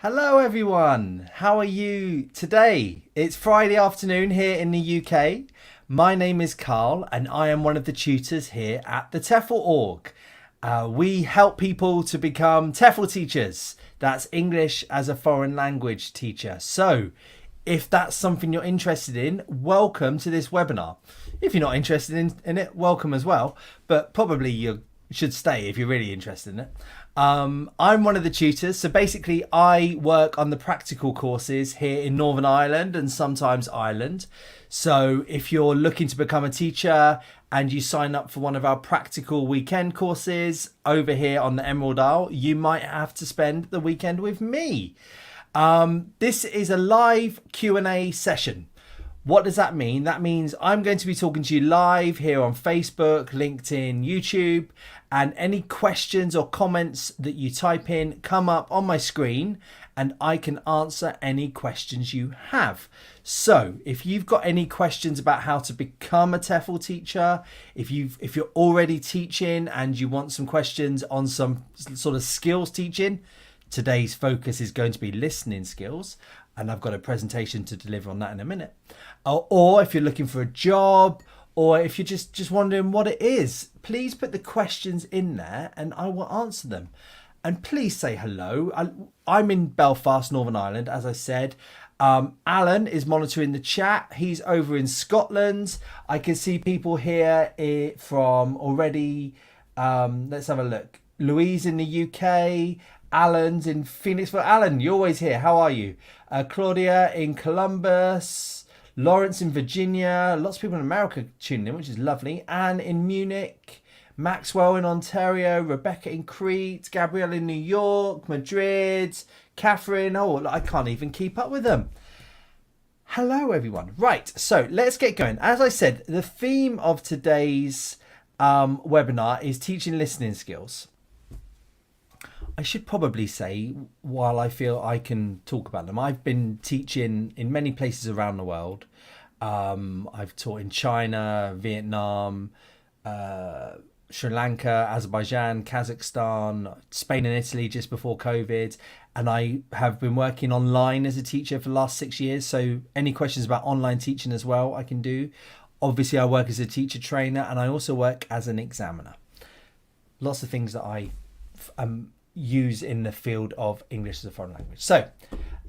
Hello everyone, how are you today? It's Friday afternoon here in the UK. My name is Carl and I am one of the tutors here at the TEFL Org. We help people to become TEFL teachers. That's English as a foreign language teacher. So if that's something you're interested in, welcome to this webinar. If you're not interested in it, welcome as well, but probably you should stay if you're really interested in it. I'm one of the tutors, so basically I work on the practical courses here in Northern Ireland and sometimes Ireland. So if you're looking to become a teacher and you sign up for one of our practical weekend courses over here on the Emerald Isle, you might have to spend the weekend with me. This is a live Q&A session. What does that mean? That means I'm going to be talking to you live here on Facebook, LinkedIn, YouTube, and any questions or comments that you type in come up on my screen and I can answer any questions you have. So if you've got any questions about how to become a TEFL teacher, if you're already teaching and you want some questions on some sort of skills teaching, today's focus is going to be listening skills. And I've got a presentation to deliver on that in a minute. Or if you're looking for a job, or if you're just wondering what it is, please put the questions in there and I will answer them. And please say hello. I'm in Belfast, Northern Ireland, as I said. Alan is monitoring the chat. He's over in Scotland. I can see people here from already. Let's have a look. Louise in the UK. Alan's in Phoenix. Well, Alan, you're always here. How are you? Claudia in Columbus. Lawrence in Virginia. Lots of people in America tuning in, which is lovely. Anne in Munich. Maxwell in Ontario. Rebecca in Crete. Gabrielle in New York. Madrid. Catherine. Oh, I can't even keep up with them. Hello, everyone. Right, so let's get going. As I said, the theme of today's webinar is teaching listening skills. I should probably say, while I feel I can talk about them, I've been teaching in many places around the world. I've taught in China, Vietnam, Sri Lanka, Azerbaijan, Kazakhstan, Spain and Italy just before COVID. And I have been working online as a teacher for the last 6 years. So any questions about online teaching as well, I can do. Obviously, I work as a teacher trainer and I also work as an examiner. Lots of things that I use in the field of English as a foreign language. So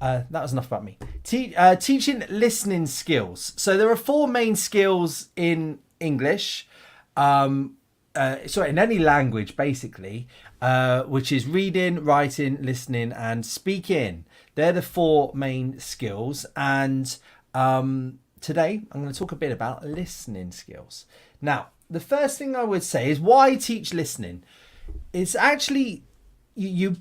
that was enough about me. Teaching listening skills. So there are 4 main skills in English, in any language basically, which is reading, writing, listening and speaking. They're the 4 main skills. And today I'm going to talk a bit about listening skills. Now, the first thing I would say is why teach listening? It's actually you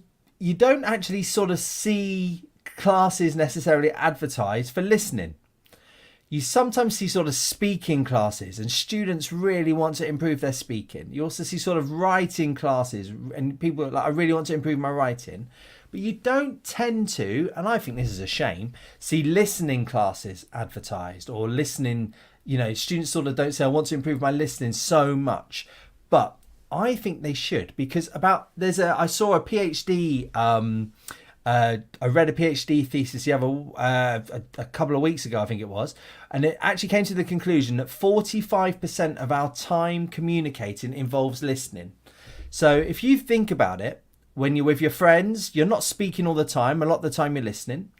don't actually sort of see classes necessarily advertised for listening. You sometimes see sort of speaking classes and students really want to improve their speaking. You also see sort of writing classes and people are like, I really want to improve my writing. But you don't tend to, and I think this is a shame, see listening classes advertised or listening, students sort of don't say, I want to improve my listening so much. But I think they should, because I saw a PhD, I read a PhD thesis the other a couple of weeks ago, I think it was, and it actually came to the conclusion that 45% of our time communicating involves listening. So if you think about it, when you're with your friends, you're not speaking all the time. A lot of the time you're listening.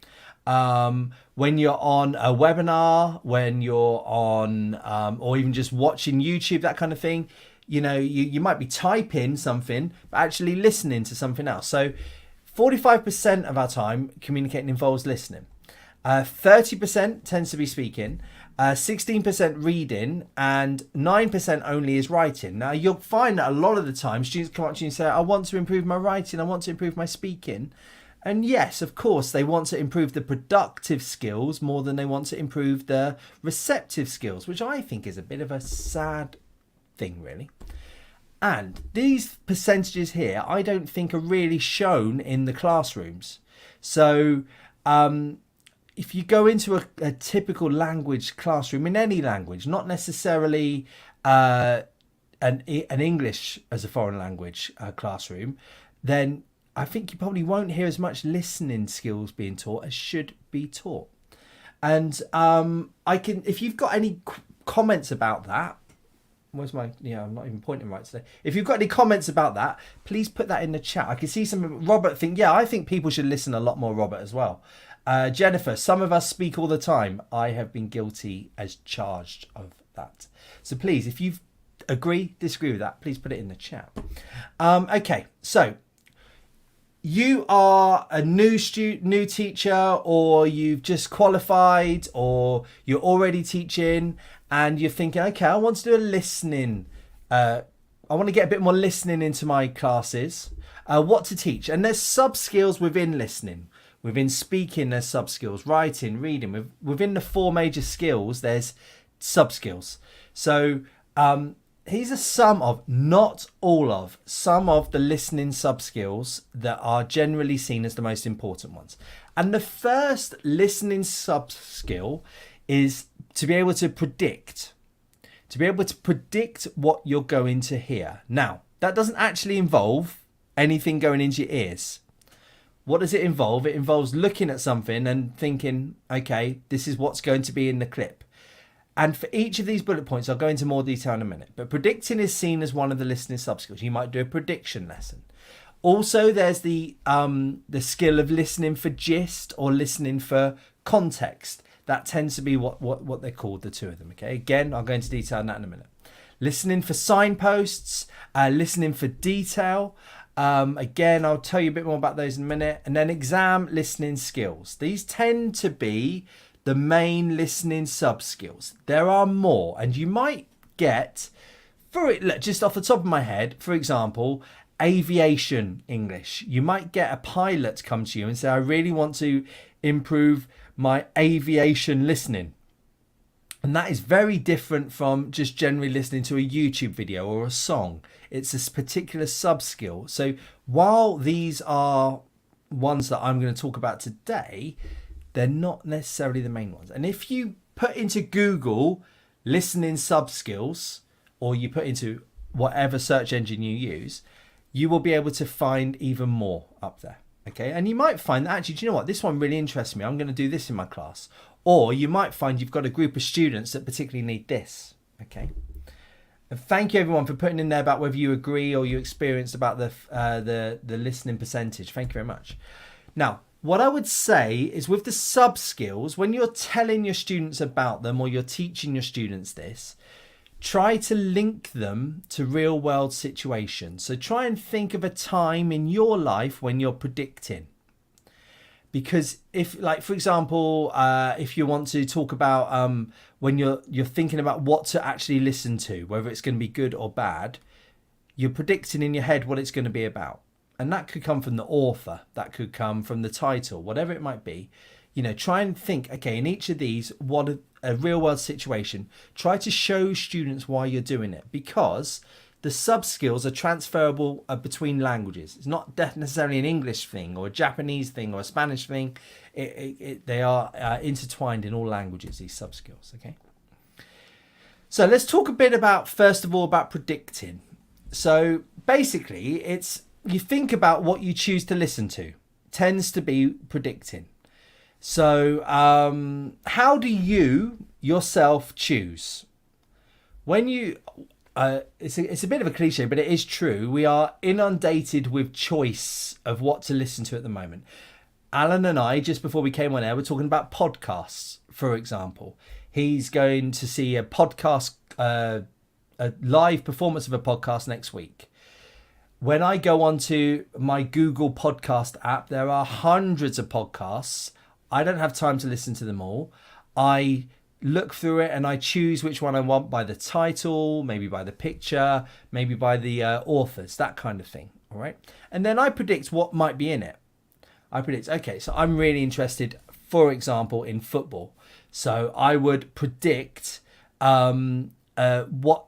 When you're on a webinar, when you're on, or even just watching YouTube, that kind of thing, you might be typing something, but actually listening to something else. So 45% of our time communicating involves listening. 30% tends to be speaking, 16% reading, and 9% only is writing. Now, you'll find that a lot of the time students come up to you and say, I want to improve my writing, I want to improve my speaking. And yes, of course, they want to improve the productive skills more than they want to improve the receptive skills, which I think is a bit of a sad thing, really. And these percentages here, I don't think are really shown in the classrooms. So if you go into a typical language classroom in any language, not necessarily an English as a foreign language classroom, then I think you probably won't hear as much listening skills being taught as should be taught. And if you've got any comments about that, I'm not even pointing right today. If you've got any comments about that, please put that in the chat. I can see Robert think, I think people should listen a lot more, Robert, as well. Jennifer, some of us speak all the time. I have been guilty as charged of that. So please, if you disagree with that, please put it in the chat. Okay, so you are a new teacher, or you've just qualified, or you're already teaching, and you're thinking, okay, I want to do a listening. I want to get a bit more listening into my classes. What to teach? And there's sub skills within listening. Within speaking, there's sub skills. Writing, reading. Within the 4 major skills, there's sub skills. So here's a sum of, not all of, some of the listening sub skills that are generally seen as the most important ones. And the first listening sub skill is to be able to predict. To be able to predict what you're going to hear. Now, that doesn't actually involve anything going into your ears. What does it involve? It involves looking at something and thinking, okay, this is what's going to be in the clip. And for each of these bullet points, I'll go into more detail in a minute. But predicting is seen as one of the listening sub-skills. You might do a prediction lesson. Also, there's the skill of listening for gist or listening for context. That tends to be what they're called, the 2 of them. Okay. Again, I'll go into detail on that in a minute. Listening for signposts, listening for detail. Again, I'll tell you a bit more about those in a minute. And then exam listening skills. These tend to be the main listening sub skills. There are more, and you might get, just off the top of my head, for example, aviation English. You might get a pilot come to you and say, I really want to improve my aviation listening. And that is very different from just generally listening to a YouTube video or a song. It's this particular sub skill. So while these are ones that I'm going to talk about today, they're not necessarily the main ones. And if you put into Google listening sub skills, or you put into whatever search engine you use, you will be able to find even more up there. Okay. And you might find that actually, do you know what? This one really interests me. I'm going to do this in my class. Or you might find you've got a group of students that particularly need this. Okay. And thank you everyone for putting in there about whether you agree or you experienced about the listening percentage. Thank you very much. Now, what I would say is with the sub skills, when you're telling your students about them or you're teaching your students this, try to link them to real world situations. So try and think of a time in your life when you're predicting. Because if, like, for example, if you want to talk about when you're thinking about what to actually listen to, whether it's going to be good or bad, you're predicting in your head what it's going to be about. And that could come from the author, that could come from the title, whatever it might be. You know, try and think, okay, in each of these, what a real world situation, try to show students why you're doing it, because the sub skills are transferable between languages. It's not necessarily an English thing or a Japanese thing or a Spanish thing. They are intertwined in all languages, these sub skills. Okay. So let's talk a bit about, first of all, about predicting. So basically, you think about what you choose to listen to, tends to be predicting. So how do you yourself choose? When you, it's a bit of a cliche, but it is true. We are inundated with choice of what to listen to at the moment. Alan and I, just before we came on air, were talking about podcasts, for example. He's going to see a podcast, a live performance of a podcast next week. When I go onto my Google podcast app, there are hundreds of podcasts. I don't have time to listen to them all. I look through it and I choose which one I want by the title, maybe by the picture, maybe by the authors, that kind of thing. All right. And then I predict what might be in it. I predict, okay, so I'm really interested, for example, in football. So I would predict what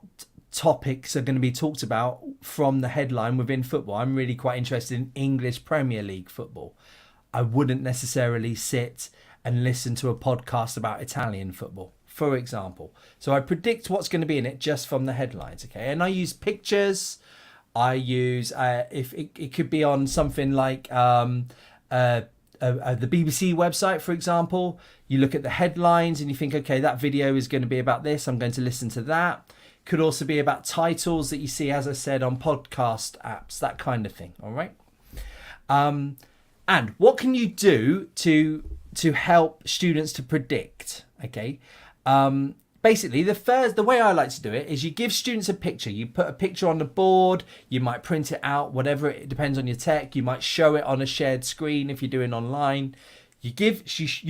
topics are going to be talked about from the headline within football. I'm really quite interested in English Premier League football. I wouldn't necessarily sit and listen to a podcast about Italian football, for example. So I predict what's going to be in it just from the headlines, okay? And I use pictures, I use if it could be on something like the BBC website, for example. You look at the headlines and you think, okay, that video is going to be about this. I'm going to listen to that. Could also be about titles that you see, as I said, on podcast apps, that kind of thing. All right. And what can you do to help students to predict? Okay. Basically, the way I like to do it is you give students a picture. You put a picture on the board. You might print it out, whatever. It depends on your tech. You might show it on a shared screen if you're doing online. You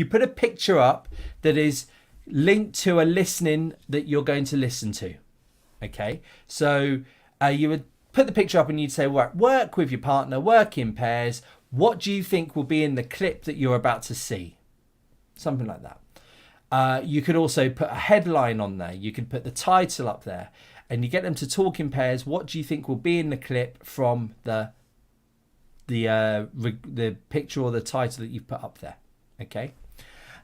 put a picture up that is linked to a listening that you're going to listen to. Okay, so you would put the picture up and you'd say, work with your partner, work in pairs. What do you think will be in the clip that you're about to see? Something like that. You could also put a headline on there. You could put the title up there, and you get them to talk in pairs. What do you think will be in the clip from the picture or the title that you've put up there? Okay,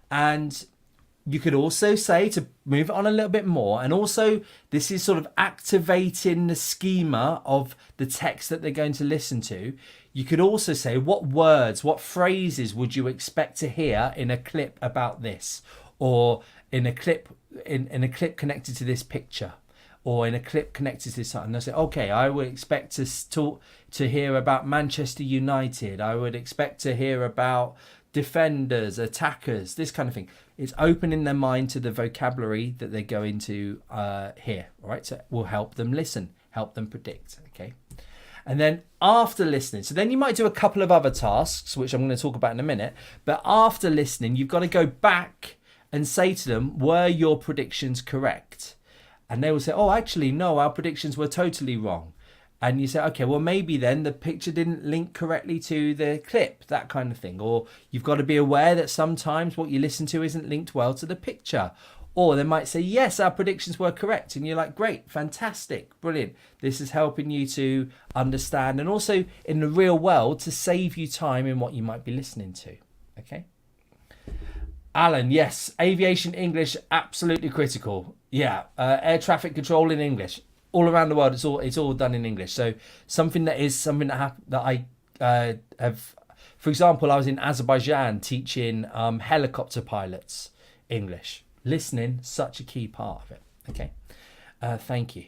and you could also say, to move it on a little bit more, and also this is sort of activating the schema of the text that they're going to listen to. You could also say, what words, what phrases would you expect to hear in a clip about this, or in a clip in a clip connected to this picture, or in a clip connected to this. And I say, okay, I would expect to hear about Manchester United. I would expect to hear about defenders, attackers, this kind of thing. It's opening their mind to the vocabulary that they're going to hear. All right, so it will help them listen, help them predict. Okay. And then after listening, so then you might do a couple of other tasks, which I'm going to talk about in a minute. But after listening, you've got to go back and say to them, were your predictions correct? And they will say, oh, actually, no, our predictions were totally wrong. And you say, okay, well, maybe then the picture didn't link correctly to the clip, that kind of thing. Or you've got to be aware that sometimes what you listen to isn't linked well to the picture. Or they might say, yes, our predictions were correct. And you're like, great, fantastic, brilliant. This is helping you to understand, and also in the real world to save you time in what you might be listening to. Okay. Alan, yes, aviation English, absolutely critical. Yeah, air traffic control in English. All around the world, it's all done in English. So something that I have, for example, I was in Azerbaijan teaching helicopter pilots English. Listening, such a key part of it. Okay, thank you.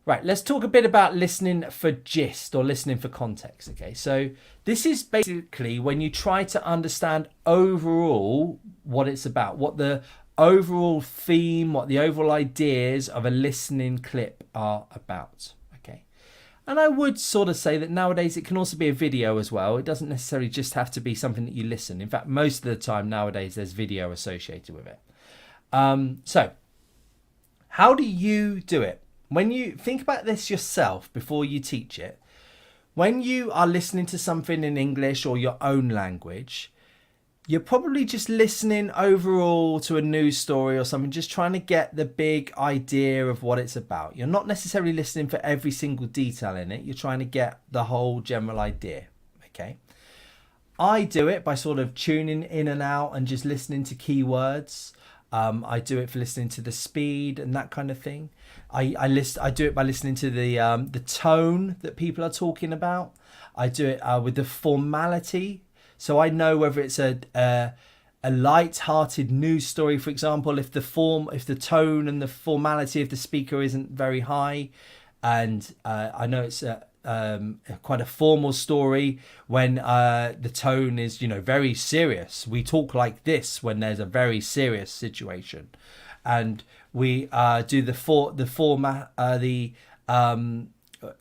Right, let's talk a bit about listening for gist, or listening for context. Okay, so this is basically when you try to understand overall what it's about, what the overall theme, what the overall ideas of a listening clip are about. Okay, and I would sort of say that nowadays it can also be a video as well. It doesn't necessarily just have to be something that you listen. In fact, most of the time nowadays there's video associated with it. So how do you do it? When you think about this yourself before you teach it, when you are listening to something in English or your own language, you're probably just listening overall to a news story or something, just trying to get the big idea of what it's about. You're not necessarily listening for every single detail in it. You're trying to get the whole general idea. Okay. I do it by sort of tuning in and out and just listening to keywords. I do it for listening to the speed and that kind of thing. I do it by listening to the tone that people are talking about. I do it with the formality, so I know whether it's a light-hearted news story, for example, if the tone and the formality of the speaker isn't very high, and I know it's quite a formal story when the tone is, very serious. We talk like this when there's a very serious situation, and we do the format.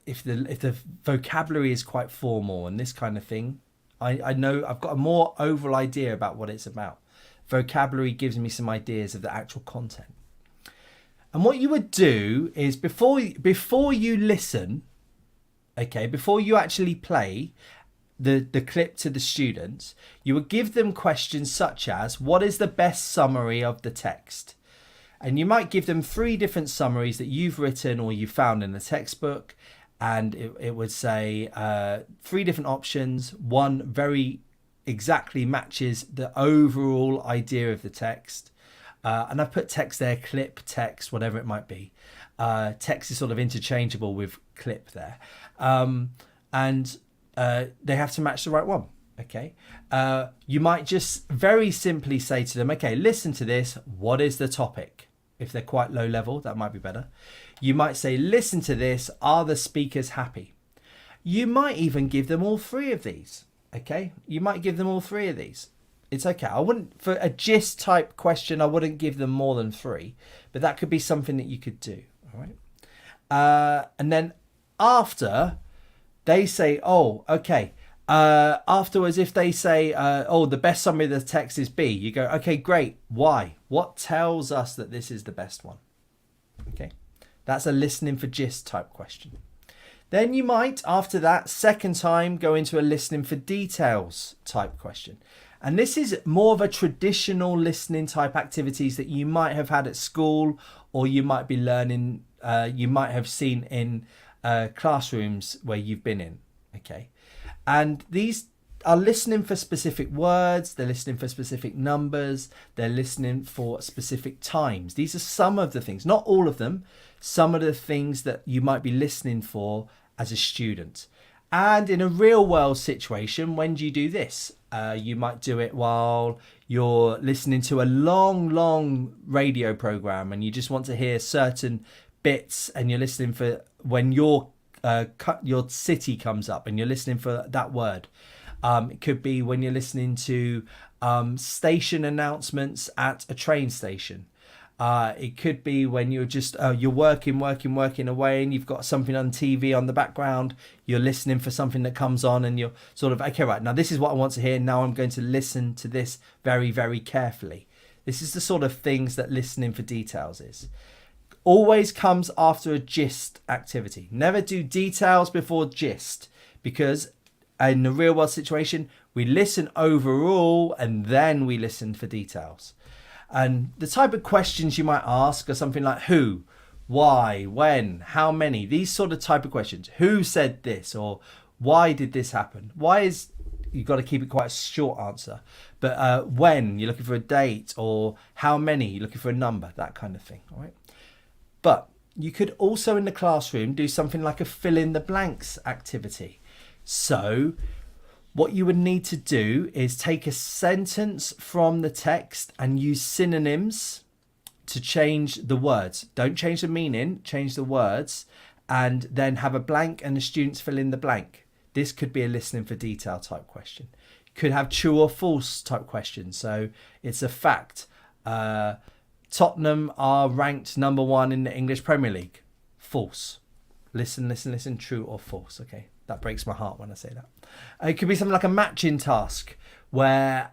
If the vocabulary is quite formal and this kind of thing, I know I've got a more overall idea about what it's about. Vocabulary gives me some ideas of the actual content. And what you would do is before you listen. Okay, before you actually play the clip to the students, you would give them questions such as, what is the best summary of the text? And you might give them 3 different summaries that you've written or you found in the textbook. And it would say 3 different options. One very exactly matches the overall idea of the text. And I've put text there, clip, text, whatever it might be. Text is sort of interchangeable with clip there. And they have to match the right one. Okay. You might just very simply say to them, okay, listen to this. What is the topic? If they're quite low level, that might be better. You might say, listen to this. Are the speakers happy? You might even give them all three of these. Okay. You might give them all three of these. It's okay. I wouldn't, for a gist type question, I wouldn't give them more than three, but that could be something that you could do. All right. And then after they say, oh, okay. Afterwards, if they say, oh, the best summary of the text is B, you go, okay, great. Why? What tells us that this is the best one? Okay. That's a listening for gist type question. Then you might, after that, second time, go into a listening for details type question. And this is more of a traditional listening type activities that you might have had at school, or you might be learning, you might have seen in classrooms where you've been in. Okay. And these are listening for specific words, they're listening for specific numbers, they're listening for specific times. These are some of the things, not all of them, some of the things that you might be listening for as a student. And in a real world situation, when do you do this? You might do it while you're listening to a long radio program and you just want to hear certain bits, and you're listening for when your city comes up and you're listening for that word. It could be when you're listening to station announcements at a train station. It could be when you're just you're working away and you've got something on TV on the background. You're listening for something that comes on and you're sort of, okay, right, now this is what I want to hear. Now I'm going to listen to this very, very carefully. This is the sort of things that listening for details is. Always comes after a gist activity. Never do details before gist, because in the real world situation, we listen overall and then we listen for details. And the type of questions you might ask are something like who, why, when, how many, these sort of type of questions. Who said this, or why did this happen? Why is, you've got to keep it quite a short answer. But when, you're looking for a date, or how many, you're looking for a number, that kind of thing. All right. But you could also in the classroom do something like a fill in the blanks activity. So what you would need to do is take a sentence from the text and use synonyms to change the words. Don't change the meaning, change the words, and then have a blank and the students fill in the blank. This could be a listening for detail type question. Could have true or false type question. So it's a fact. Tottenham are ranked number 1 in the English Premier League. False. Listen, true or false. Okay. That breaks my heart when I say that. It could be something like a matching task where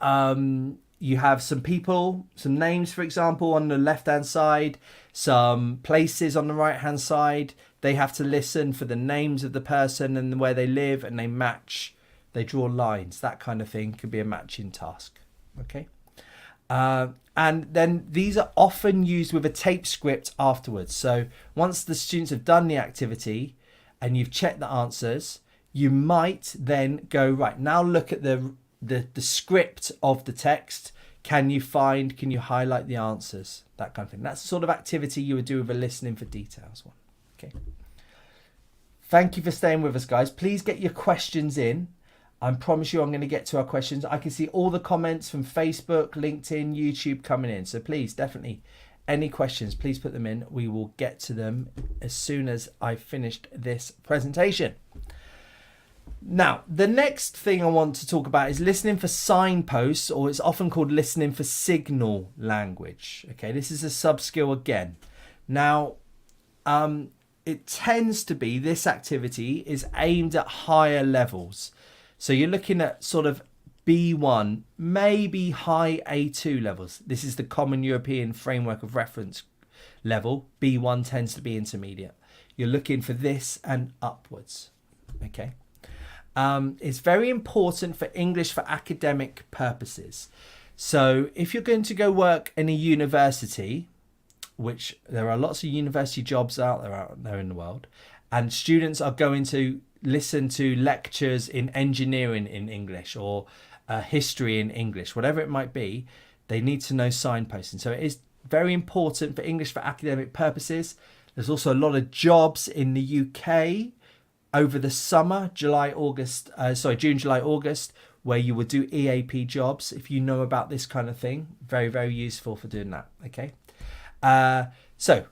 you have some people, some names, for example, on the left-hand side, some places on the right-hand side. They have to listen for the names of the person and where they live, and they match. They draw lines. That kind of thing could be a matching task. Okay. And then these are often used with a tape script afterwards. So once the students have done the activity and you've checked the answers, you might then go, right, now look at the script of the text. Can you highlight the answers? That kind of thing. That's the sort of activity you would do with a listening for details one. Okay. Thank you for staying with us, guys. Please get your questions in. I promise you I'm going to get to our questions. I can see all the comments from Facebook, LinkedIn, YouTube coming in. So please, definitely, any questions, please put them in. We will get to them as soon as I've finished this presentation. Now, the next thing I want to talk about is listening for signposts, or it's often called listening for signal language. Okay, this is a sub-skill again. Now, it tends to be, this activity is aimed at higher levels. So you're looking at sort of B1, maybe high A2 levels. This is the Common European Framework of Reference level. B1 tends to be intermediate. You're looking for this and upwards. Okay. It's very important for English for academic purposes. So if you're going to go work in a university, which there are lots of university jobs out there in the world, and students are going to listen to lectures in engineering in English, or history in English, whatever it might be, they need to know signposting. So it is very important for English for academic purposes. There's also a lot of jobs in the UK over the summer, June, July, August, where you would do EAP jobs. If you know about this kind of thing, very, very useful for doing that. Okay. So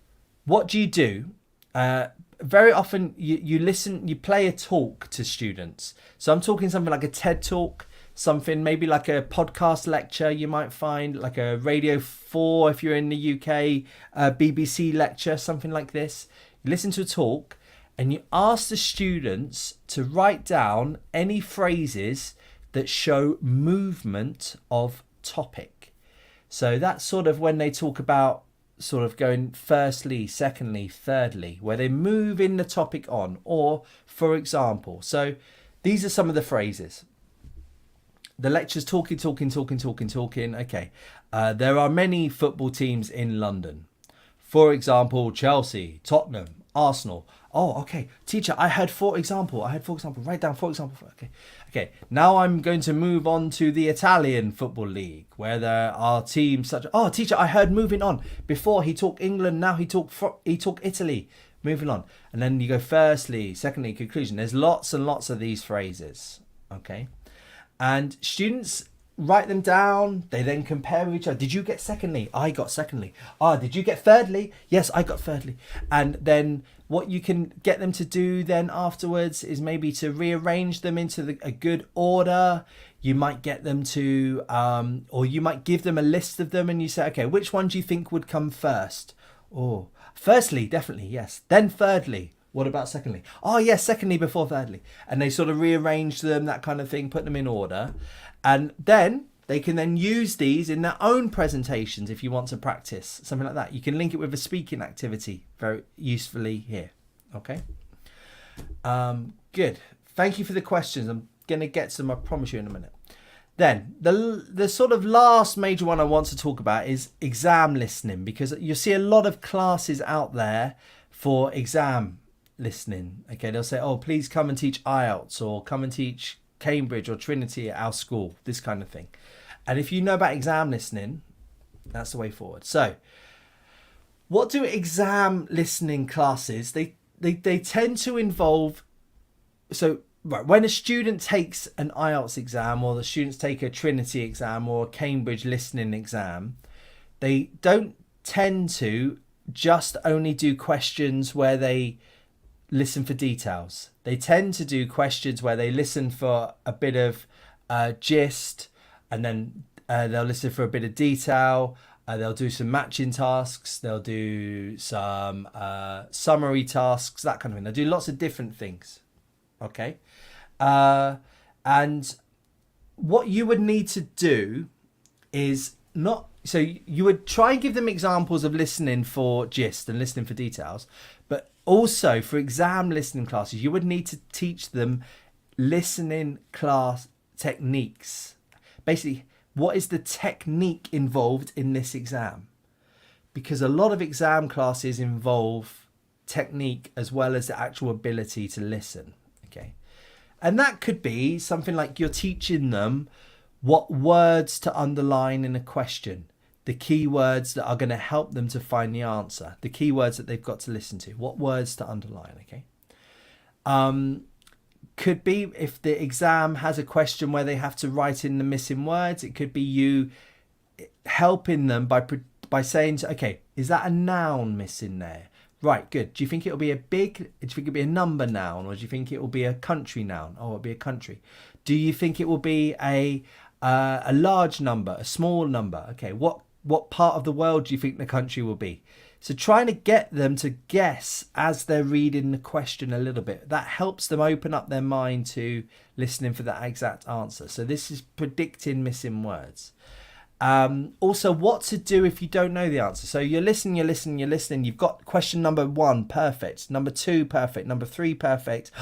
what do you do? Very often you listen, you play a talk to students. So I'm talking something like a TED talk, something maybe like a podcast lecture you might find, like a Radio 4 if you're in the UK, BBC lecture, something like this. You listen to a talk and you ask the students to write down any phrases that show movement of topic. So that's sort of when they talk about sort of going firstly, secondly, thirdly, where they move in the topic on. Or, for example, so these are some of the phrases. The lecture's talking. Okay. There are many football teams in London. For example, Chelsea, Tottenham, Arsenal. Oh, okay. Teacher, I heard for example. Write down for example. Okay. Now I'm going to move on to the Italian Football League, where there are teams such. Oh, teacher, I heard moving on. Before he talked England, now he talked Italy. Moving on. And then you go firstly, secondly, conclusion. There's lots and lots of these phrases. Okay. And students write them down. They then compare with each other. Did you get secondly? I got secondly. Did you get thirdly? Yes, I got thirdly. And then what you can get them to do then afterwards is maybe to rearrange them into a good order. You might get them to, or you might give them a list of them and you say, okay, which one do you think would come first? Oh, firstly, definitely, yes. Then thirdly. What about secondly? Oh, yes, secondly before thirdly. And they sort of rearrange them, that kind of thing, put them in order. And then they can then use these in their own presentations if you want to practice, something like that. You can link it with a speaking activity very usefully here. Okay. Good. Thank you for the questions. I'm going to get some, I promise you, in a minute. Then the sort of last major one I want to talk about is exam listening, because you see a lot of classes out there for exam listening. Okay, they'll say, oh, please come and teach IELTS, or come and teach Cambridge or Trinity at our school, this kind of thing. And if you know about exam listening, that's the way forward. So what do exam listening classes, they tend to involve, so right, when a student takes an IELTS exam, or the students take a Trinity exam or a Cambridge listening exam, they don't tend to just only do questions where they listen for details. They tend to do questions where they listen for a bit of gist, and then they'll listen for a bit of detail. They'll do some matching tasks. They'll do some summary tasks, that kind of thing. They'll do lots of different things. Okay. And what you would need to do is not, so you would try and give them examples of listening for gist and listening for details, but also for exam listening classes, you would need to teach them listening class techniques. Basically, what is the technique involved in this exam? Because a lot of exam classes involve technique as well as the actual ability to listen. Okay. And that could be something like you're teaching them what words to underline in a question, the key words that are going to help them to find the answer, the key words that they've got to listen to, what words to underline. Okay. Could be if the exam has a question where they have to write in the missing words, it could be you helping them by saying, okay, is that a noun missing there? Right, good. Do you think it'll be do you think it'll be a number noun, or do you think it will be a country noun? Oh, it'll be a country. Do you think it will be a large number, a small number? Okay, what part of the world do you think the country will be? So trying to get them to guess as they're reading the question a little bit, that helps them open up their mind to listening for that exact answer. So this is predicting missing words. Also, what to do if you don't know the answer. So you're listening. You've got question number 1, perfect. Number 2, perfect. Number 3, perfect.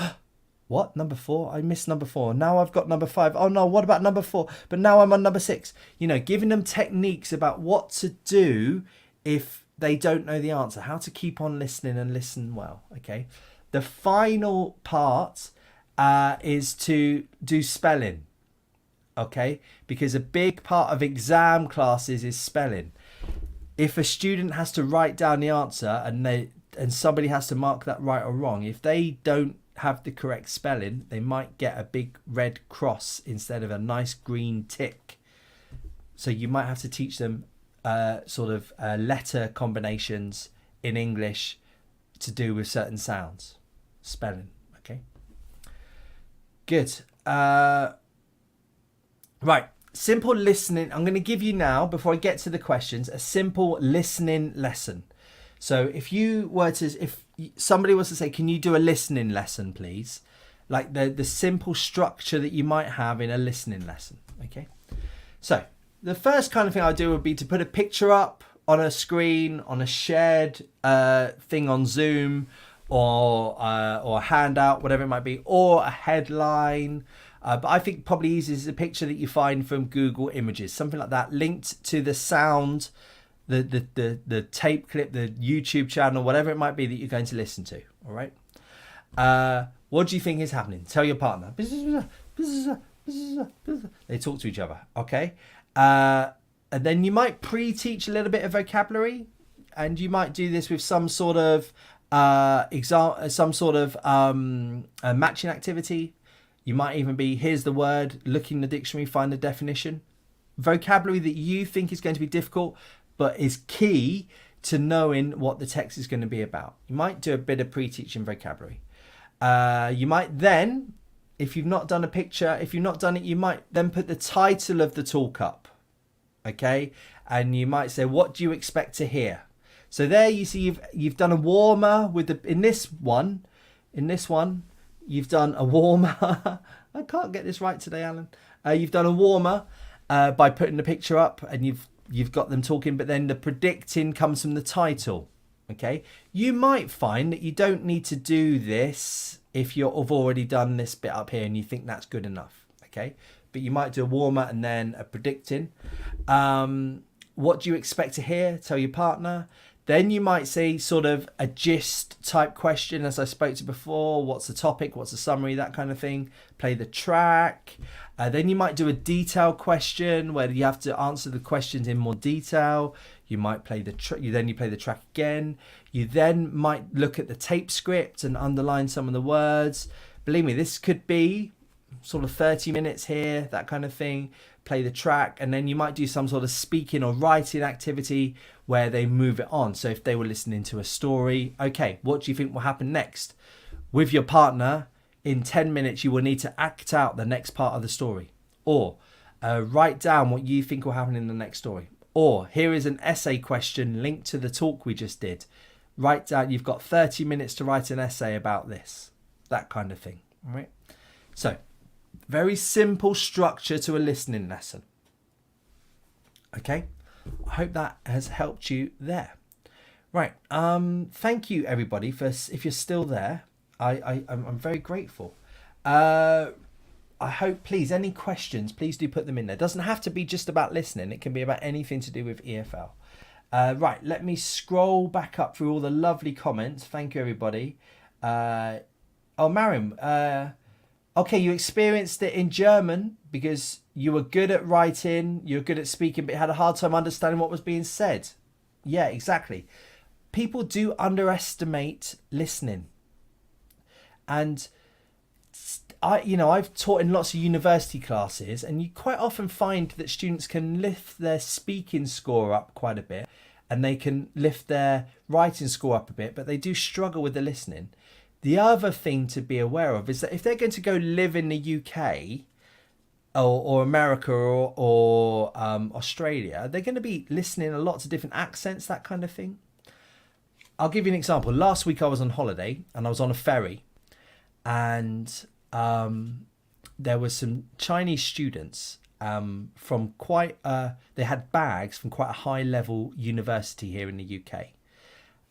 What? Number 4? I missed number 4. Now I've got number 5. Oh no, what about number 4? But now I'm on number 6. You know, giving them techniques about what to do if they don't know the answer, how to keep on listening and listen well. Okay. The final part is to do spelling. Okay, because a big part of exam classes is spelling. If a student has to write down the answer and and somebody has to mark that right or wrong, if they don't have the correct spelling, they might get a big red cross instead of a nice green tick. So you might have to teach them letter combinations in English to do with certain sounds, spelling. Okay, good. Right, simple listening. I'm going to give you now, before I get to the questions, a simple listening lesson. So if somebody was to say, can you do a listening lesson, please? Like the simple structure that you might have in a listening lesson. Okay, so the first kind of thing I do would be to put a picture up on a screen, on a shared thing on Zoom, or a handout, whatever it might be, or a headline. But I think probably easiest is a picture that you find from Google Images, something like that, linked to the sound, the tape clip, the YouTube channel, whatever it might be that you're going to listen to. All right. What do you think is happening? Tell your partner. They talk to each other. Okay. And then you might pre-teach a little bit of vocabulary, and you might do this with some sort of matching activity. You might even be, here's the word, look in the dictionary, find the definition. Vocabulary that you think is going to be difficult, but is key to knowing what the text is going to be about. You might do a bit of pre-teaching vocabulary. You might then, if you've not done a picture, if you've not done it, you might then put the title of the talk up. Okay, and you might say, what do you expect to hear? So there you see you've done a warmer with in this one you've done a warmer. I can't get this right today, Alan. You've done a warmer by putting the picture up, and you've got them talking, but then the predicting comes from the title. Okay, you might find that you don't need to do this if you've already done this bit up here and you think that's good enough. Okay, but you might do a warmer and then a predicting. What do you expect to hear? Tell your partner. Then you might say sort of a gist type question, as I spoke to before. What's the topic? What's the summary? That kind of thing. Play the track. Then you might do a detailed question where you have to answer the questions in more detail. You might play the you play the track again. You then might look at the tape script and underline some of the words. Believe me, this could be sort of 30 minutes here, that kind of thing. Play the track, and then you might do some sort of speaking or writing activity where they move it on. So if they were listening to a story, okay, what do you think will happen next? With your partner, in 10 minutes, you will need to act out the next part of the story, or write down what you think will happen in the next story. Or here is an essay question linked to the talk we just did. Write down, you've got 30 minutes to write an essay about this, that kind of thing. All right. So very simple structure to a listening lesson. Okay, I hope that has helped you there. Right, thank you everybody for, if you're still there, I'm very grateful. I hope, please, any questions, please do put them in there. It doesn't have to be just about listening, it can be about anything to do with EFL. Right, let me scroll back up through all the lovely comments. Thank you everybody. Mariam, okay, you experienced it in German because you were good at writing, you were good at speaking, but you had a hard time understanding what was being said. Yeah, exactly. People do underestimate listening. And I've taught in lots of university classes, and you quite often find that students can lift their speaking score up quite a bit, and they can lift their writing score up a bit, but they do struggle with the listening. The other thing to be aware of is that if they're going to go live in the UK or America or Australia, they're going to be listening a lot to different accents, that kind of thing. I'll give you an example. Last week I was on holiday and I was on a ferry, and there were some Chinese students from quite they had bags from quite a high level university here in the UK.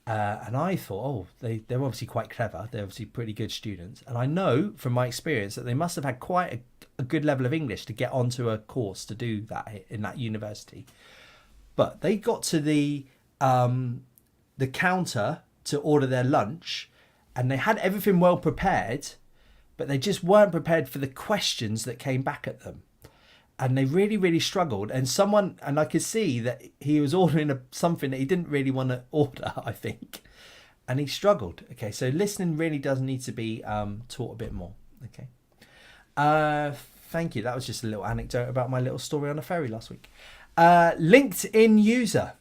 And I thought, they're obviously quite clever. They're obviously pretty good students. And I know from my experience that they must have had quite a good level of English to get onto a course to do that in that university. But they got to the counter to order their lunch, and they had everything well prepared, but they just weren't prepared for the questions that came back at them. And they really, really struggled. And I could see that he was ordering something that he didn't really want to order, I think. and he struggled. Okay, so listening really does need to be taught a bit more. Okay. Thank you. That was just a little anecdote about my little story on a ferry last week. LinkedIn user.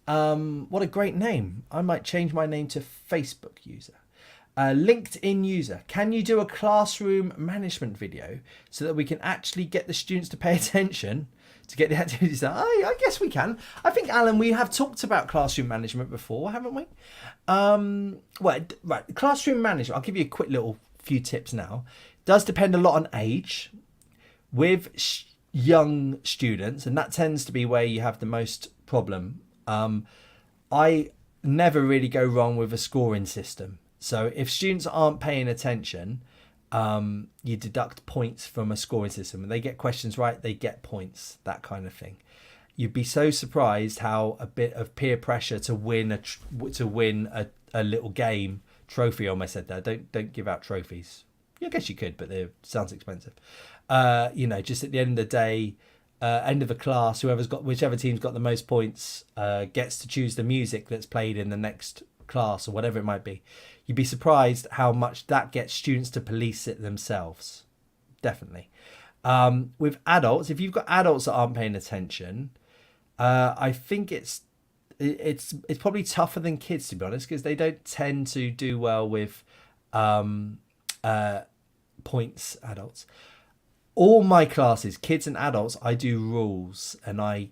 What a great name. I might change my name to Facebook user. LinkedIn user. Can you do a classroom management video so that we can actually get the students to pay attention to get the activities done? I guess we can. I think, Alan, we have talked about classroom management before, haven't we? Right. Classroom management. I'll give you a quick little few tips now. It does depend a lot on age. With young students, and that tends to be where you have the most problem. I never really go wrong with a scoring system. So if students aren't paying attention, you deduct points from a scoring system. When they get questions right, they get points, that kind of thing. You'd be so surprised how a bit of peer pressure to win a little game trophy. I almost said that. Don't give out trophies. I guess you could, but it sounds expensive. Just at the end of the day, end of the class, whichever team's got the most points gets to choose the music that's played in the next class or whatever it might be. You'd be surprised how much that gets students to police it themselves. Definitely. With adults, if you've got adults that aren't paying attention, I think it's probably tougher than kids, to be honest, because they don't tend to do well with points. Adults. All my classes, kids and adults, I do rules, and I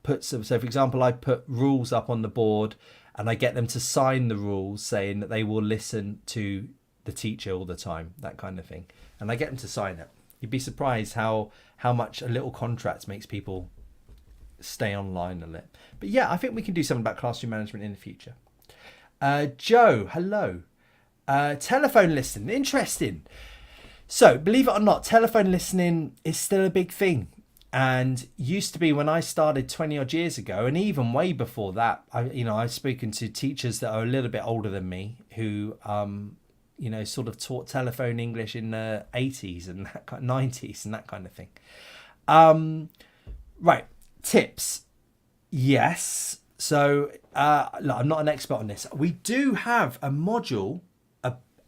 put some. So, for example, I put rules up on the board, and I get them to sign the rules, saying that they will listen to the teacher all the time, that kind of thing. And I get them to sign it. You'd be surprised how much a little contract makes people stay online a little. But yeah, I think we can do something about classroom management in the future. Joe, hello. Telephone listening, interesting. So, believe it or not, telephone listening is still a big thing, and used to be when I started 20 odd years ago, and even way before that. I've spoken to teachers that are a little bit older than me who, sort of taught telephone English in the 80s and 90s and that kind of thing. Right, tips. Yes. So, look, I'm not an expert on this. We do have a module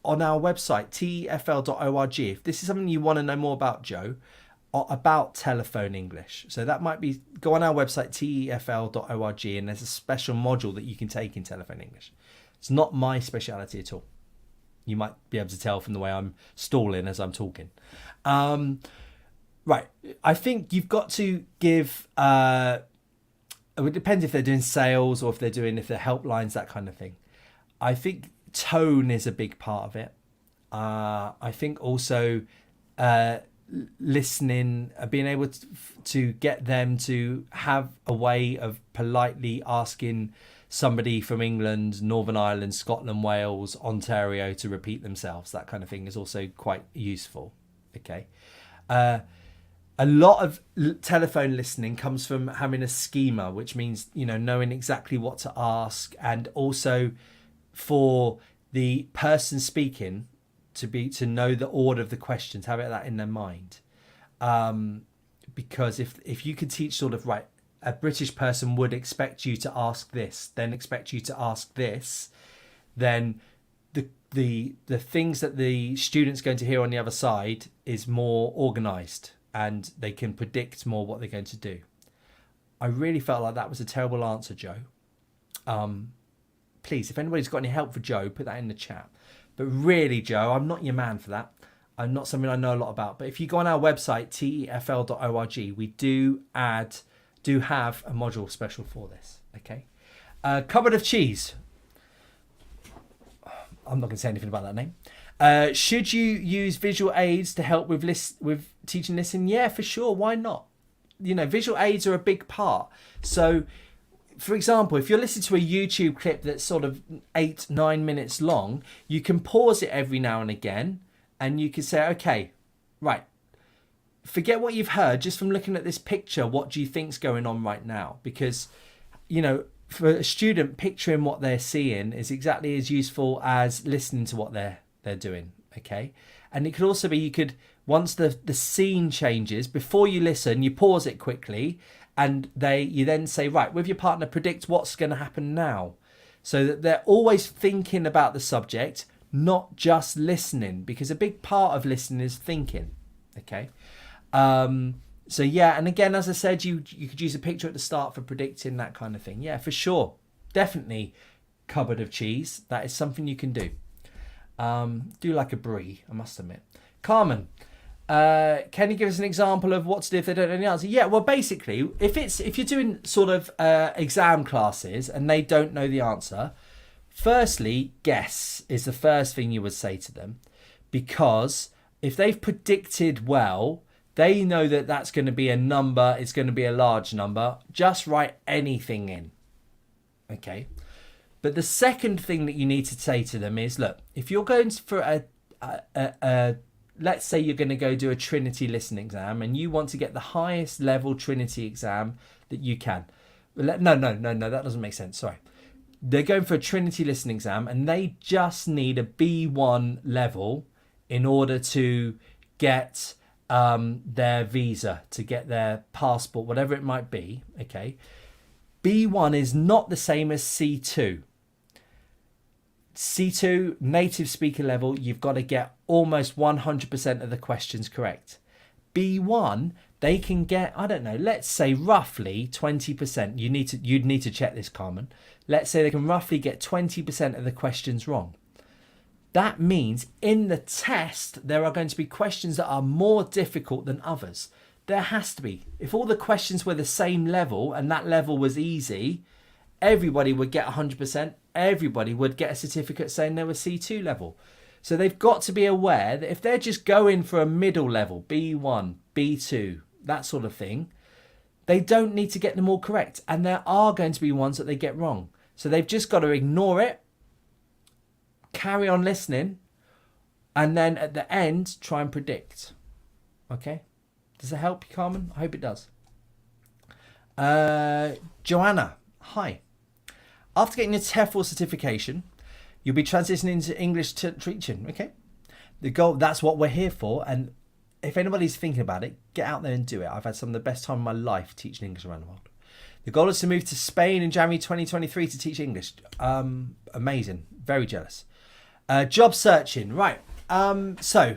on our website, TEFL.org. If this is something you want to know more about, Joe, about telephone English. So that might be, go on our website, TEFL.org, and there's a special module that you can take in telephone English. It's not my speciality at all. You might be able to tell from the way I'm stalling as I'm talking. Right. I think you've got to give, it depends if they're doing sales or if they're helplines, that kind of thing. I think tone is a big part of it. I think also listening, being able to get them to have a way of politely asking somebody from England, Northern Ireland, Scotland, Wales, Ontario to repeat themselves, that kind of thing is also quite useful. Okay. A lot of telephone listening comes from having a schema, which means, knowing exactly what to ask, and also for the person speaking to know the order of the questions, have that in their mind. Because if you could teach sort of, right, a British person would expect you to ask this, then expect you to ask this, then the things that the student's going to hear on the other side is more organised, and they can predict more what they're going to do. I really felt like that was a terrible answer, Joe. Please, if anybody's got any help for Joe, put that in the chat. But really, Joe, I'm not your man for that. I'm not something I know a lot about. But if you go on our website, tefl.org, we do have a module special for this. Okay. Cupboard of cheese. I'm not going to say anything about that name. Should you use visual aids to help with teaching listening? Yeah, for sure. Why not? Visual aids are a big part. So, for example, if you're listening to a YouTube clip that's sort of 8-9 minutes long, you can pause it every now and again, and you can say, okay, right, forget what you've heard just from looking at this picture. What do you think's going on right now? Because, for a student, picturing what they're seeing is exactly as useful as listening to what they're doing. Okay. And it could also be, once the scene changes, before you listen, you pause it quickly, and you then say, right, with your partner, predict what's going to happen now. so that they're always thinking about the subject, not just listening, because a big part of listening is thinking. Okay. So yeah, and again, as I said, you could use a picture at the start for predicting, that kind of thing. Yeah, for sure. Definitely cupboard of cheese. That is something you can do. Do like a brie, I must admit. Carmen, can you give us an example of what to do if they don't know the answer? Yeah, well, basically, if you're doing sort of exam classes and they don't know the answer, firstly, guess is the first thing you would say to them, because if they've predicted well, they know that that's going to be a number. It's going to be a large number. Just write anything in. Okay. But the second thing that you need to say to them is, look, if you're going for let's say you're going to go do a Trinity listening exam and you want to get the highest level Trinity exam that you can. No, that doesn't make sense. Sorry. They're going for a Trinity listening exam and they just need a B1 level in order to get their visa, to get their passport, whatever it might be. Okay. B1 is not the same as C2. C2, native speaker level, you've got to get almost 100% of the questions correct. B1, they can get, I don't know, let's say roughly 20%. You'd need to check this, Carmen. Let's say they can roughly get 20% of the questions wrong. That means in the test, there are going to be questions that are more difficult than others. There has to be. If all the questions were the same level and that level was easy, everybody would get 100%. Everybody would get a certificate saying they were C2 level. So they've got to be aware that if they're just going for a middle level, B1, B2, that sort of thing, they don't need to get them all correct. And there are going to be ones that they get wrong. So they've just got to ignore it, carry on listening, and then at the end, try and predict. Okay? Does it help you, Carmen? I hope it does. Joanna, hi. After getting your TEFL certification, you'll be transitioning into English teaching. Okay? The goal, that's what we're here for. And if anybody's thinking about it, get out there and do it. I've had some of the best time of my life teaching English around the world. The goal is to move to Spain in January 2023 to teach English. Amazing. Very jealous. Job searching. Right. So,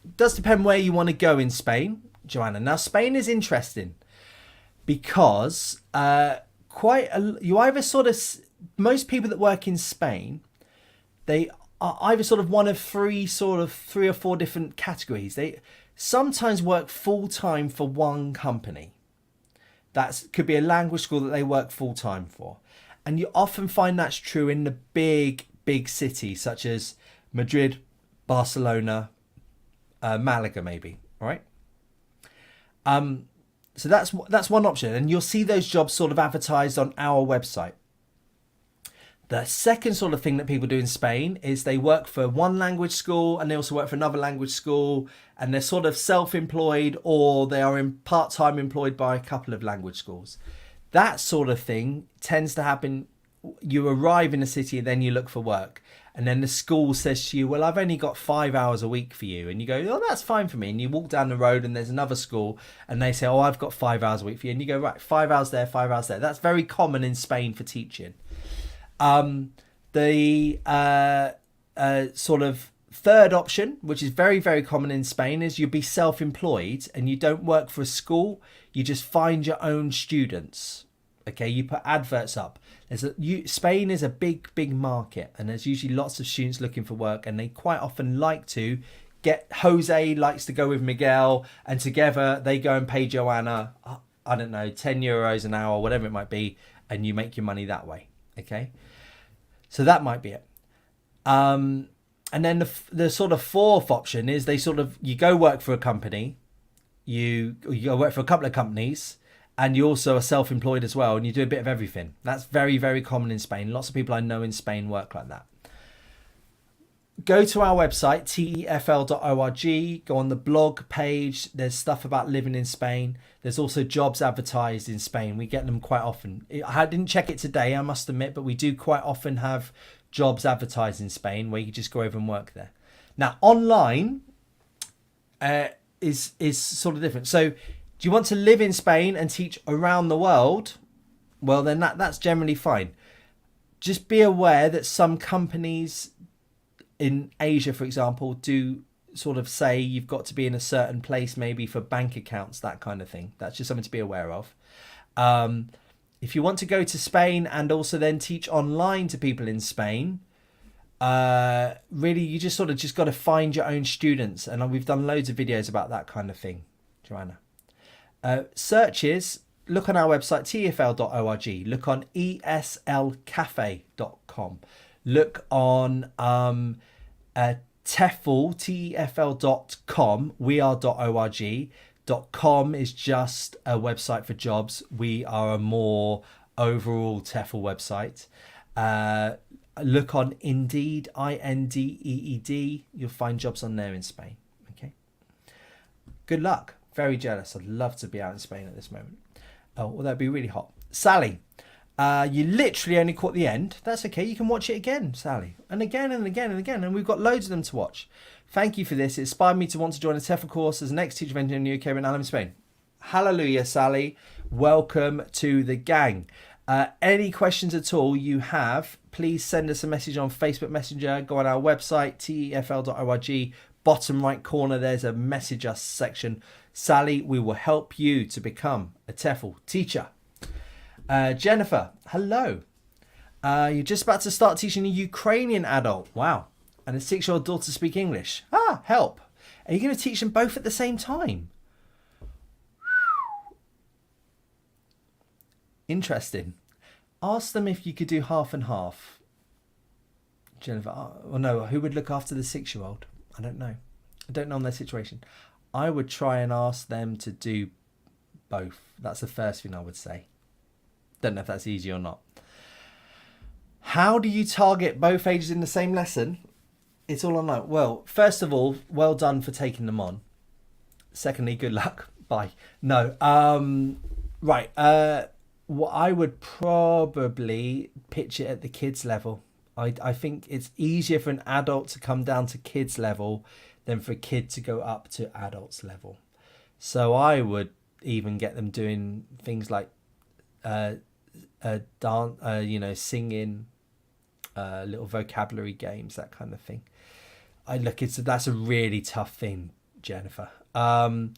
it does depend where you want to go in Spain, Joanna. Now, Spain is interesting because you either sort of, most people that work in Spain, they are either sort of one of three or four different categories. They sometimes work full-time for one company. That could be a language school that they work full-time for. And you often find that's true in the big cities such as Madrid, Barcelona, Malaga maybe, all right? So that's one option, and you'll see those jobs sort of advertised on our website. The second sort of thing that people do in Spain is they work for one language school and they also work for another language school, and they're sort of self-employed or they are part-time employed by a couple of language schools. That sort of thing tends to happen. You arrive in a city and then you look for work, and then the school says to you, well, I've only got 5 hours a week for you, and you go, oh, that's fine for me, and you walk down the road and there's another school and they say, oh, I've got 5 hours a week for you, and you go, right, 5 hours there, 5 hours there. That's very common in Spain for teaching. The sort of third option, which is very, very common in Spain, is you'd be self-employed and you don't work for a school. You just find your own students. Okay, you put adverts up. Spain is a big market, and there's usually lots of students looking for work, and they quite often like to get, Jose likes to go with Miguel, and together they go and pay Joanna, I don't know, 10 euros an hour, whatever it might be, and you make your money that way. Okay, so that might be it. And then the sort of fourth option is you go work for a company, you go work for a couple of companies, and you also are self-employed as well, and you do a bit of everything. That's very, very common in Spain. Lots of people I know in Spain work like that. Go to our website, TEFL.org, go on the blog page. There's stuff about living in Spain. There's also jobs advertised in Spain. We get them quite often. I didn't check it today, I must admit, but we do quite often have jobs advertised in Spain where you just go over and work there. Now, online is sort of different. So, do you want to live in Spain and teach around the world? Well, then that's generally fine. just be aware that some companies in Asia, for example, do sort of say you've got to be in a certain place, maybe for bank accounts, that kind of thing. That's just something to be aware of. If you want to go to Spain and also then teach online to people in Spain, really, you just sort of just got to find your own students. And we've done loads of videos about that kind of thing, Joanna. Searches, look on our website, TEFL.org. Look on eslcafe.com. Look on TEFL, TEFL.com, weare.org. .com is just a website for jobs. We are a more overall TEFL website. Look on Indeed, INDEED. You'll find jobs on there in Spain. Okay. Good luck. Very jealous. I'd love to be out in Spain at this moment. Oh, well, that'd be really hot. Sally, you literally only caught the end. That's okay. You can watch it again, Sally. And again and again and again. And we've got loads of them to watch. Thank you for this. It inspired me to want to join a TEFL course as an ex-teacher of engineering in the UK and I'm in Spain. Hallelujah, Sally. Welcome to the gang. Any questions at all you have, please send us a message on Facebook Messenger. Go on our website, tefl.org. Bottom right corner, there's a message us section. Sally, we will help you to become a TEFL teacher. Jennifer, hello. You're just about to start teaching a Ukrainian adult. Wow. And a 6-year-old daughter speak English. Help. Are you going to teach them both at the same time? Interesting. Ask them if you could do half and half. Jennifer, oh no, who would look after the 6-year-old? I don't know. I don't know on their situation. I would try and ask them to do both. That's the first thing I would say. Don't know if that's easy or not. How do you target both ages in the same lesson? It's all online. Well, first of all, well done for taking them on. Secondly, good luck. Bye. No. Right. Well, I would probably pitch it at the kids level. I think it's easier for an adult to come down to kids level than for a kid to go up to adults level. So I would even get them doing things like dance, singing, little vocabulary games, that kind of thing. That's a really tough thing, Jennifer. But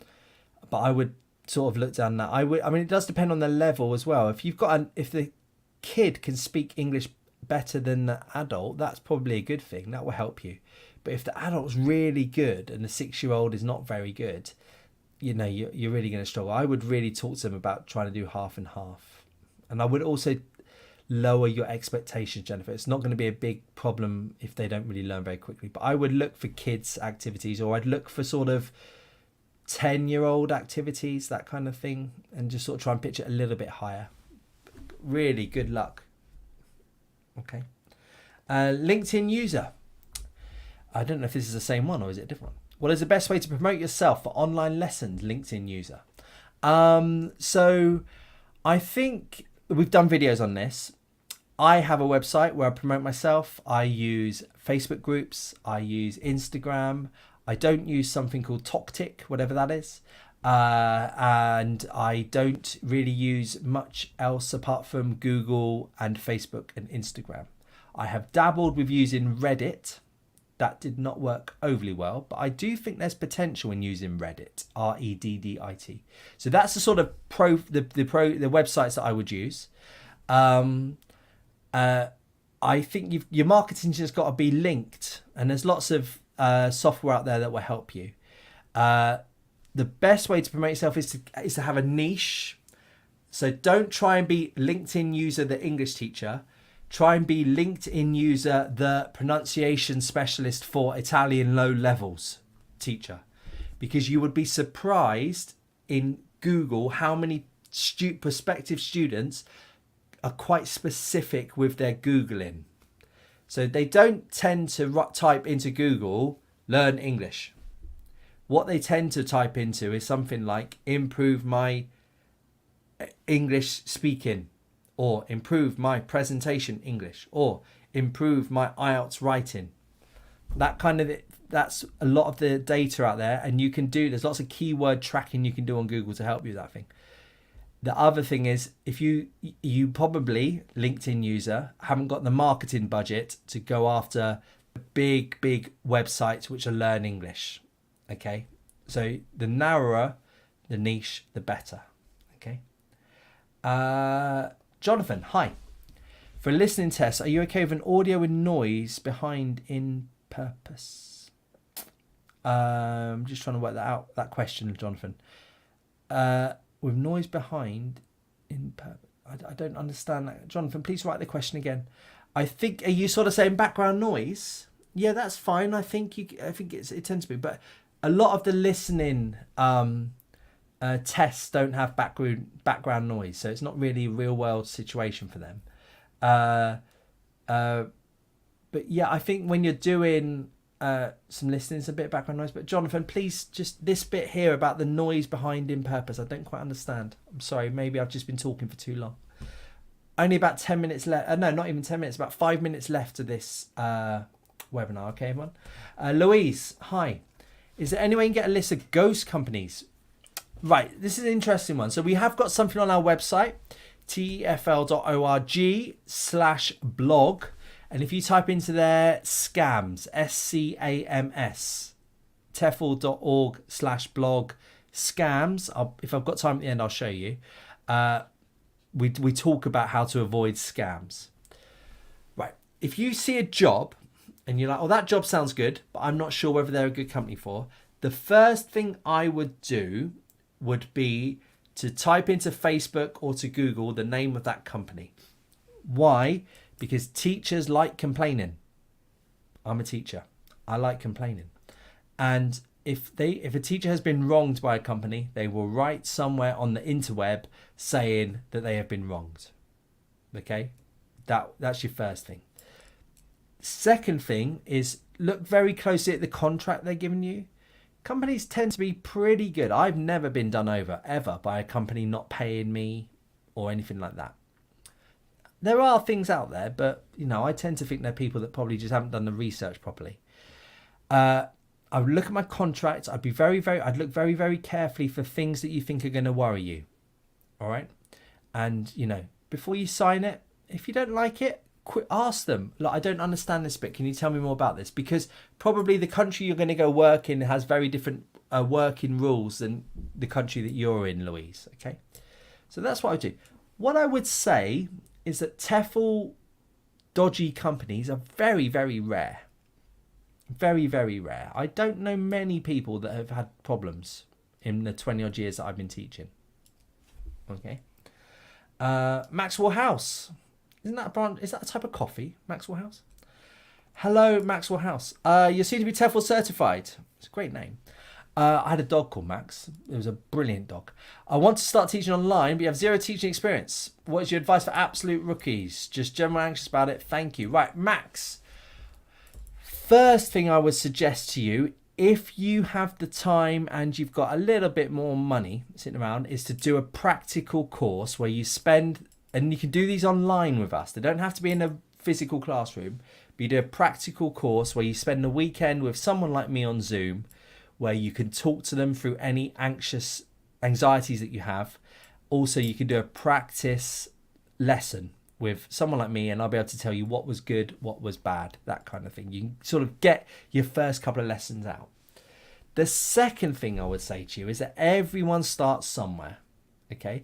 I would sort of look down that. It does depend on the level as well. If if the kid can speak English better than the adult, that's probably a good thing. That will help you. But if the adult's really good and the 6-year-old is not very good, you're really going to struggle. I would really talk to them about trying to do half and half. And I would also lower your expectations, Jennifer. It's not going to be a big problem if they don't really learn very quickly. But I would look for kids' activities, or I'd look for sort of 10-year-old activities, that kind of thing, and just sort of try and pitch it a little bit higher. Really good luck. Okay. LinkedIn user. I don't know if this is the same one or is it a different one. What is the best way to promote yourself for online lessons, LinkedIn user? So I think we've done videos on this. I have a website where I promote myself. I use Facebook groups. I use Instagram. I don't use something called Toktik, whatever that is. And I don't really use much else apart from Google and Facebook and Instagram. I have dabbled with using Reddit. That did not work overly well, but I do think there's potential in using Reddit, Reddit. So that's the sort of the websites that I would use. I think your marketing just got to be linked, and there's lots of software out there that will help you. The best way to promote yourself is to have a niche. So don't try and be LinkedIn user, the English teacher. Try and be LinkedIn user, the pronunciation specialist for Italian low levels teacher, because you would be surprised in Google how many prospective students are quite specific with their Googling. So they don't tend to type into Google, learn English. What they tend to type into is something like improve my English speaking, or improve my presentation English, or improve my IELTS writing. That's a lot of the data out there, and there's lots of keyword tracking you can do on Google to help you with that thing. The other thing is, if you probably, LinkedIn user, haven't got the marketing budget to go after big websites which are Learn English. Okay, so the narrower the niche, the better. Okay. Jonathan, hi. For a listening test, are you okay with an audio with noise behind in purpose? Just trying to work that out, that question, Jonathan. With noise behind in purpose. I don't understand that. Jonathan, please write the question again. I think, are you sort of saying background noise? Yeah, that's fine. I think it tends to be, but a lot of the listening tests don't have background noise, so it's not really a real world situation for them. But yeah, I think when you're doing some listening, it's a bit of background noise. But Jonathan, please, just this bit here about the noise behind in purpose, I don't quite understand. I'm sorry, maybe I've just been talking for too long. Only about 10 minutes left. No, not even 10 minutes, about 5 minutes left of this webinar. Okay, everyone. Louise, hi. Is there any way you can get a list of ghost companies? Right, this is an interesting one. So we have got something on our website, tefl.org/blog. And if you type into there scams, SCAMS, tefl.org/blog scams. If I've got time at the end, I'll show you. We talk about how to avoid scams. Right. If you see a job and you're like, oh, that job sounds good, but I'm not sure whether they're a good company for, the first thing I would do would be to type into Facebook or to Google the name of that company. Why? Because teachers like complaining. I'm a teacher. I like complaining. And if a teacher has been wronged by a company, they will write somewhere on the interweb saying that they have been wronged. Okay? That's your first thing. Second thing is look very closely at the contract they're giving you. Companies tend to be pretty good. I've never been done over, ever, by a company not paying me or anything like that. There are things out there, but I tend to think they're people that probably just haven't done the research properly. I would look at my contract. I'd look very, very carefully for things that you think are going to worry you. All right. And, before you sign it, if you don't like it, ask them. Look, I don't understand this bit. Can you tell me more about this? Because probably the country you're going to go work in has very different working rules than the country that you're in, Louise. Okay. So that's what I do. What I would say is that TEFL dodgy companies are very, very rare. Very, very rare. I don't know many people that have had problems in the 20 odd years that I've been teaching. Okay. Maxwell House. Isn't that a brand? Is that a type of coffee? Maxwell House? Hello, Maxwell House. You seem to be TEFL certified. It's a great name. I had a dog called Max. It was a brilliant dog. I want to start teaching online, but you have zero teaching experience. What is your advice for absolute rookies? Just general anxious about it. Thank you. Right, Max. First thing I would suggest to you, if you have the time and you've got a little bit more money sitting around, is to do a practical course where you spend, and you can do these online with us. They don't have to be in a physical classroom, but you do a practical course where you spend a weekend with someone like me on Zoom, where you can talk to them through any anxieties that you have. Also, you can do a practice lesson with someone like me, and I'll be able to tell you what was good, what was bad, that kind of thing. You can sort of get your first couple of lessons out. The second thing I would say to you is that everyone starts somewhere, okay?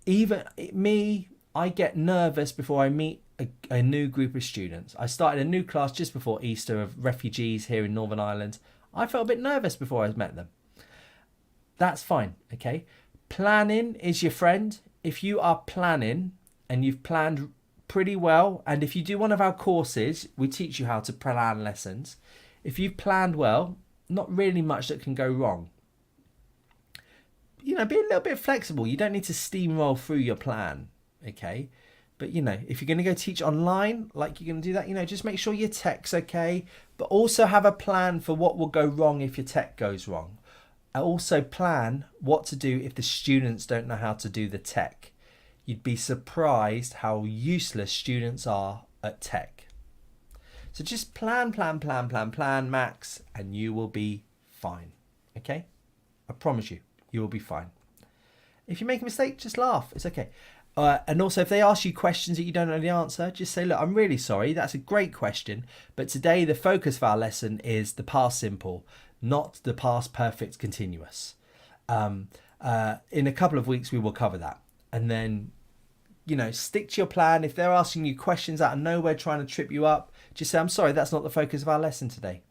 Even me, I get nervous before I meet a new group of students. I started a new class just before Easter of refugees here in Northern Ireland. I felt a bit nervous before I met them. That's fine, okay? Planning is your friend. If you are planning and you've planned pretty well, and if you do one of our courses, we teach you how to plan lessons. If you've planned well, not really much that can go wrong. Be a little bit flexible. You don't need to steamroll through your plan, okay? But, if you're going to go teach online, like you're going to do that, just make sure your tech's okay, but also have a plan for what will go wrong if your tech goes wrong. Also plan what to do if the students don't know how to do the tech. You'd be surprised how useless students are at tech. So just plan, Max, and you will be fine. Okay? I promise you, you will be fine. If you make a mistake, just laugh. It's okay. And also, if they ask you questions that you don't know the answer, just say, look, I'm really sorry. That's a great question. But today, the focus of our lesson is the past simple, not the past perfect continuous. In a couple of weeks, we will cover that. And then, stick to your plan. If they're asking you questions out of nowhere, trying to trip you up, just say, I'm sorry, that's not the focus of our lesson today.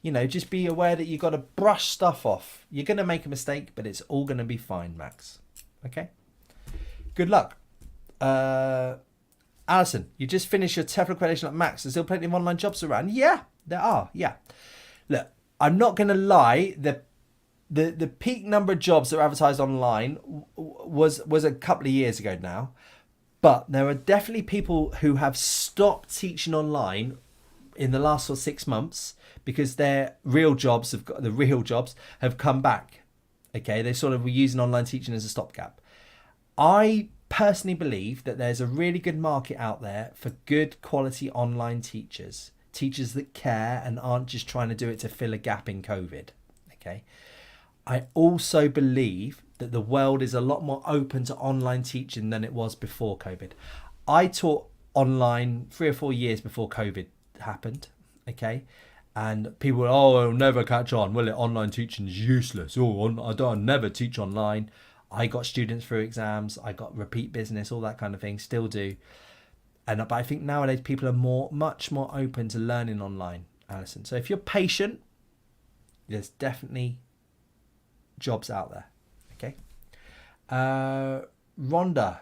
Just be aware that you've got to brush stuff off. You're going to make a mistake, but it's all going to be fine, Max. Okay? Good luck. Alison, you just finished your TEFL accreditation at Max. There's still plenty of online jobs around. Yeah, there are. Yeah. Look, I'm not going to lie. The peak number of jobs that were advertised online was a couple of years ago now. But there are definitely people who have stopped teaching online in the last 6 months because their real jobs have come back. Okay, they sort of were using online teaching as a stopgap. I personally believe that there's a really good market out there for good quality online teachers that care and aren't just trying to do it to fill a gap in COVID. Okay, I also believe that the world is a lot more open to online teaching than it was before COVID. I taught online 3 or 4 years before COVID happened. Okay, and people were, it'll never catch on, will it? Online teaching is useless. I'll never teach online. I got students through exams. I got repeat business, all that kind of thing. Still do. But I think nowadays people are much more open to learning online, Alison. So if you're patient, there's definitely jobs out there. Okay. Rhonda.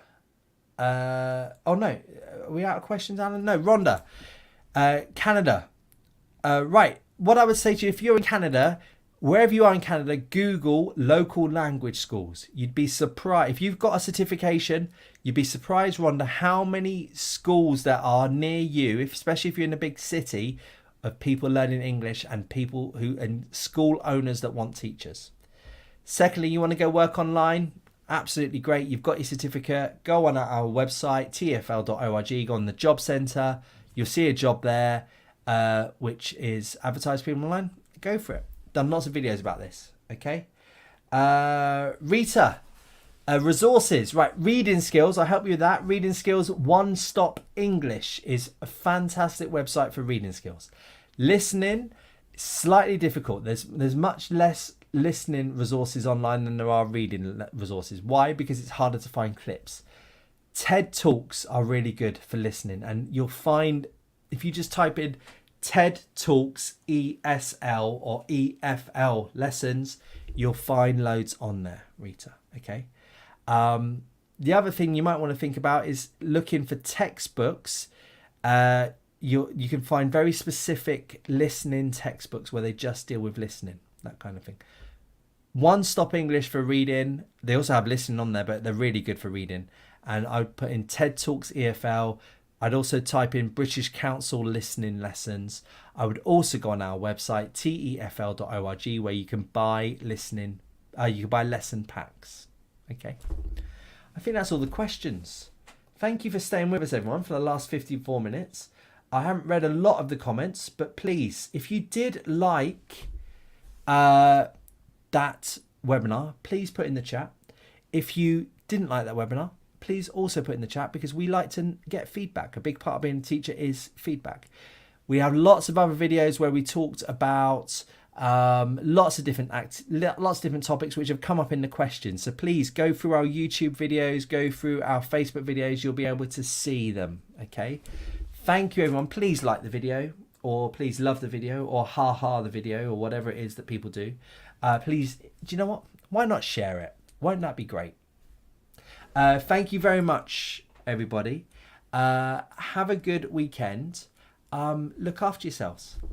Are we out of questions, Alan? No, Rhonda. Canada. Right. What I would say to you, if you're in Canada, wherever you are in Canada, Google local language schools. You'd be surprised. If you've got a certification, you'd be surprised, Rhonda, how many schools there are near you, especially if you're in a big city, of people learning English and school owners that want teachers. Secondly, you want to go work online? Absolutely great. You've got your certificate. Go on our website, tefl.org, go on the job centre. You'll see a job there, which is advertised people online. Go for it. Done lots of videos about this. Okay. Rita, resources. Right. Reading skills. I'll help you with that. Reading skills. One Stop English is a fantastic website for reading skills. Listening, slightly difficult. There's much less listening resources online than there are reading resources. Why? Because it's harder to find clips. TED Talks are really good for listening, and you'll find if you just type in TED Talks ESL or EFL lessons, you'll find loads on there, Rita. Okay. The other thing you might want to think about is looking for textbooks. You can find very specific listening textbooks where they just deal with listening, that kind of thing. One Stop English for reading. They also have listening on there, but they're really good for reading. And I would put in TED Talks EFL. I'd also type in British Council listening lessons. I would also go on our website, tefl.org, where you can buy listening. You can buy lesson packs. Okay. I think that's all the questions. Thank you for staying with us, everyone, for the last 54 minutes. I haven't read a lot of the comments, but please, if you did like that webinar, please put in the chat. If you didn't like that webinar, please also put in the chat, because we like to get feedback. A big part of being a teacher is feedback. We have lots of other videos where we talked about lots of different topics which have come up in the questions. So please go through our YouTube videos, go through our Facebook videos. You'll be able to see them. Okay. Thank you, everyone. Please like the video, or please love the video, or the video, or whatever it is that people do. Please, do you know what? Why not share it? Won't that be great? Thank you very much, everybody. Have a good weekend. Look after yourselves.